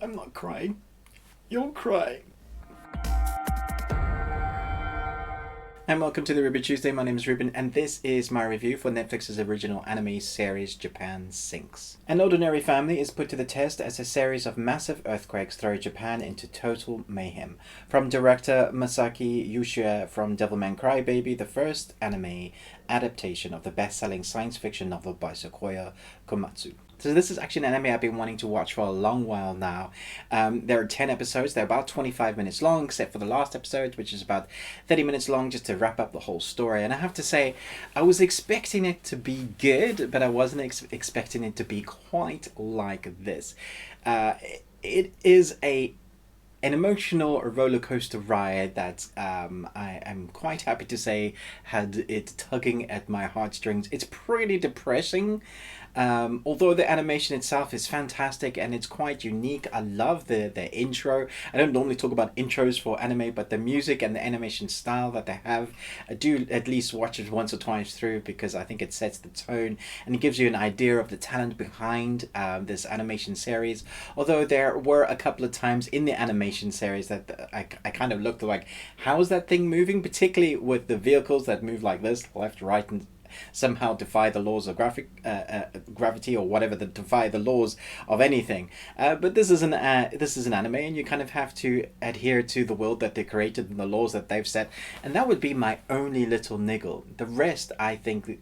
I'm not crying. You're crying. And welcome to the Ruben Tuesday. My name is Ruben, and this is my review for Netflix's original anime series, Japan Sinks. An ordinary family is put to the test as a series of massive earthquakes throw Japan into total mayhem. From director Masaaki Yuasa from Devilman Crybaby, the first anime adaptation of the best-selling science fiction novel by Sakyo Komatsu. So this is actually an anime I've been wanting to watch for a long while now. There are 10 episodes. They're about 25 minutes long, except for the last episode, which is about 30 minutes long, just to wrap up the whole story. And I have to say, I was expecting it to be good, but I wasn't expecting it to be quite like this. It is an emotional roller coaster ride that I am quite happy to say had it tugging at my heartstrings. It's pretty depressing. Although the animation itself is fantastic and it's quite unique. I love the intro. I don't normally talk about intros for anime, but the music and the animation style that they have, I do at least watch it once or twice through because I think it sets the tone and it gives you an idea of the talent behind this animation series. Although there were a couple of times in the animation series that I kind of looked like, how is that thing moving? Particularly with the vehicles that move like this, left, right, and somehow defy the laws of gravity or whatever, that defy the laws of anything. But this is an anime, and you kind of have to adhere to the world that they created and the laws that they've set. And that would be my only little niggle. The rest, I think,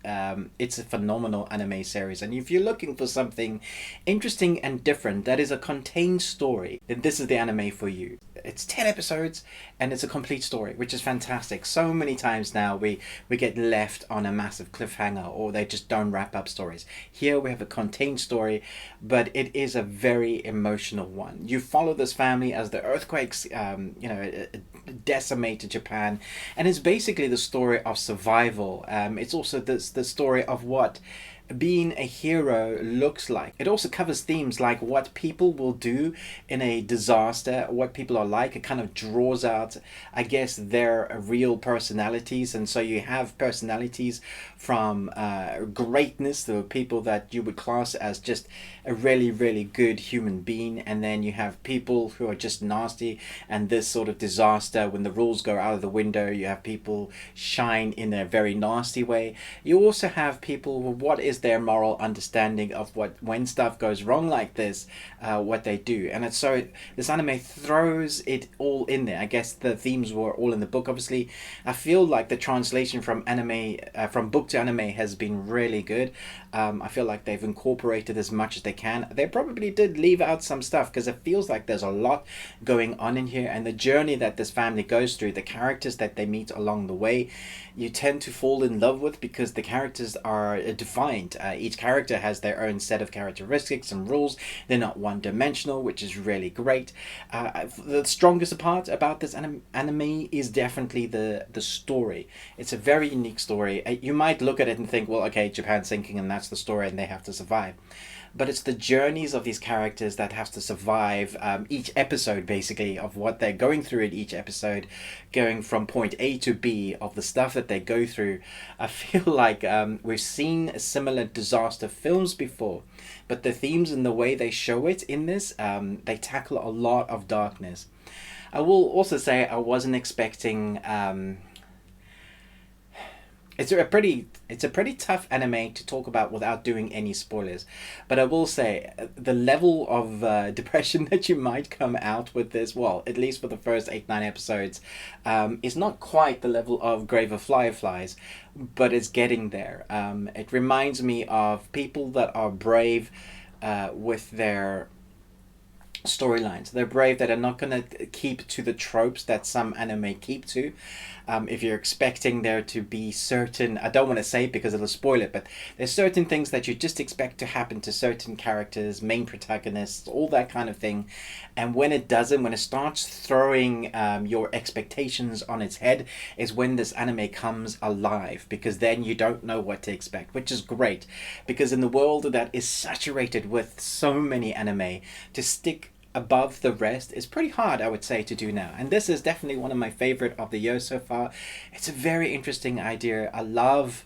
it's a phenomenal anime series. And if you're looking for something interesting and different that is a contained story, then this is the anime for you. It's 10 episodes and it's a complete story, which is fantastic. So many times now we get left on a massive cliffhanger, or they just don't wrap up stories. Here we have a contained story, but it is a very emotional one. You follow this family as the earthquakes decimated Japan, and it's basically the story of survival. It's also the story of what being a hero looks like. It also covers themes like what people will do in a disaster, what people are like. It kind of draws out, I guess, their real personalities. And so you have personalities from greatness, the people that you would class as just a really, really good human being. And then you have people who are just nasty, and this sort of disaster, when the rules go out of the window, you have people shine in a very nasty way. You also have people who, what is their moral understanding of what, when stuff goes wrong like this, what they do. And it's so this anime throws it all in there. I guess the themes were all in the book. Obviously, I feel like the translation from anime, from book to anime, has been really good. I feel like they've incorporated as much as they can. They probably did leave out some stuff because it feels like there's a lot going on in here, and the journey that this family goes through, the characters that they meet along the way, you tend to fall in love with because the characters are defined. Each character has their own set of characteristics and rules. They're not one-dimensional, which is really great. The strongest part about this anime is definitely the story. It's a very unique story. You might look at it and think, well, okay, Japan's sinking and that's the story and they have to survive. But it's the journeys of these characters that have to survive each episode, basically, of what they're going through in each episode, going from point A to B, of the stuff that they go through. I feel like we've seen similar disaster films before, but the themes and the way they show it in this, they tackle a lot of darkness. I will also say I wasn't expecting... It's a pretty tough anime to talk about without doing any spoilers, but I will say the level of depression that you might come out with this, well, at least for the first 8-9 episodes, is not quite the level of Grave of Fireflies, but it's getting there. It reminds me of people that are brave with their storylines. They're brave, that are not going to keep to the tropes that some anime keep to. If you're expecting there to be certain, I don't want to say it because it'll spoil it, but there's certain things that you just expect to happen to certain characters, main protagonists, all that kind of thing. And when it doesn't, when it starts throwing your expectations on its head, is when this anime comes alive, because then you don't know what to expect, which is great. Because in the world that is saturated with so many anime, to stick above the rest is pretty hard, I would say, to do now. And this is definitely one of my favorite of the year so far. It's a very interesting idea. I love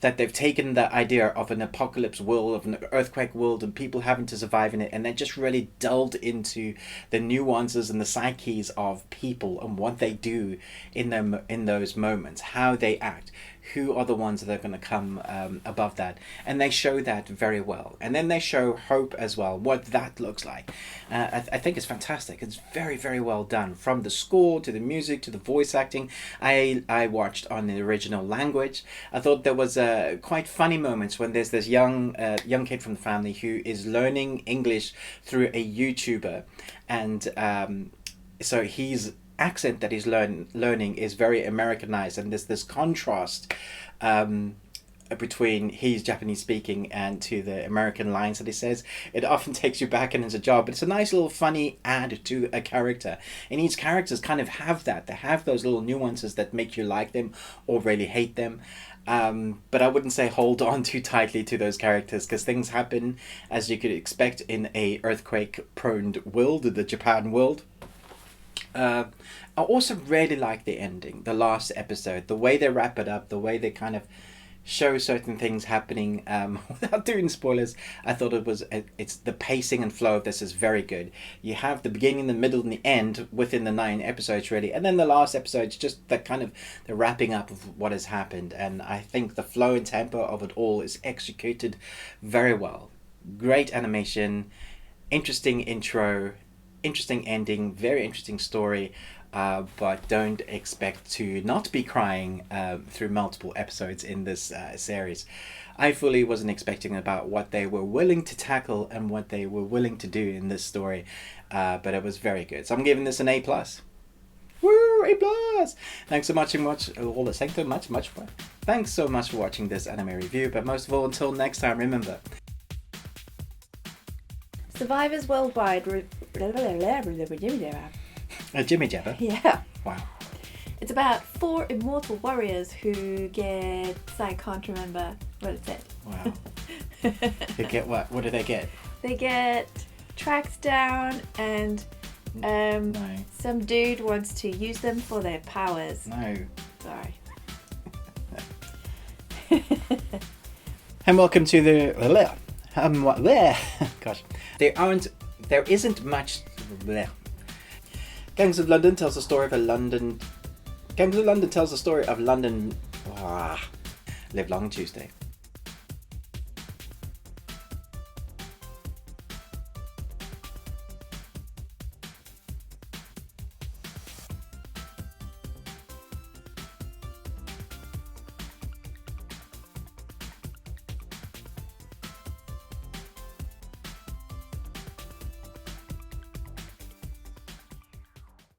that they've taken the idea of an apocalypse world, of an earthquake world, and people having to survive in it, and then just really delved into the nuances and the psyches of people and what they do in them in those moments, how they act, who are the ones that are going to come above that, and they show that very well. And then they show hope as well, what that looks like. I think it's fantastic. It's very, very well done, from the score to the music to the voice acting. I watched on the original language. I thought there was quite funny moments when there's this young kid from the family who is learning English through a YouTuber, and so he's accent that he's learning is very Americanized, and there's this contrast between he's Japanese speaking and to the American lines that he says. It often takes you back in his job, but it's a nice little funny add to a character, and each characters kind of have that. They have those little nuances that make you like them or really hate them. But I wouldn't say hold on too tightly to those characters, because things happen as you could expect in a earthquake prone world, the Japan world. I also really like the ending, the last episode, the way they wrap it up, the way they kind of show certain things happening without doing spoilers. I thought it's the pacing and flow of this is very good. You have the beginning, the middle, and the end within the 9 episodes really, and then the last episode's just the kind of the wrapping up of what has happened. And I think the flow and tempo of it all is executed very well. Great animation, interesting intro, interesting ending, very interesting story, but don't expect to not be crying through multiple episodes in this series. I fully wasn't expecting about what they were willing to tackle and what they were willing to do in this story, but it was very good. So I'm giving this an A+. Woo, A+! Thanks so much and much. Thanks so much more. Thanks so much for watching this anime review, but most of all, until next time, remember, survivors worldwide. a Jimmy Jabber. Yeah. Wow. It's about 4 immortal warriors who get... I can't remember what it said. Wow. They get what? What do they get? They get tracked down, and No. some dude wants to use them for their powers. No. Sorry. And welcome to the... Gosh. There isn't much... Gangs of London tells the story of London... Live Long Tuesday.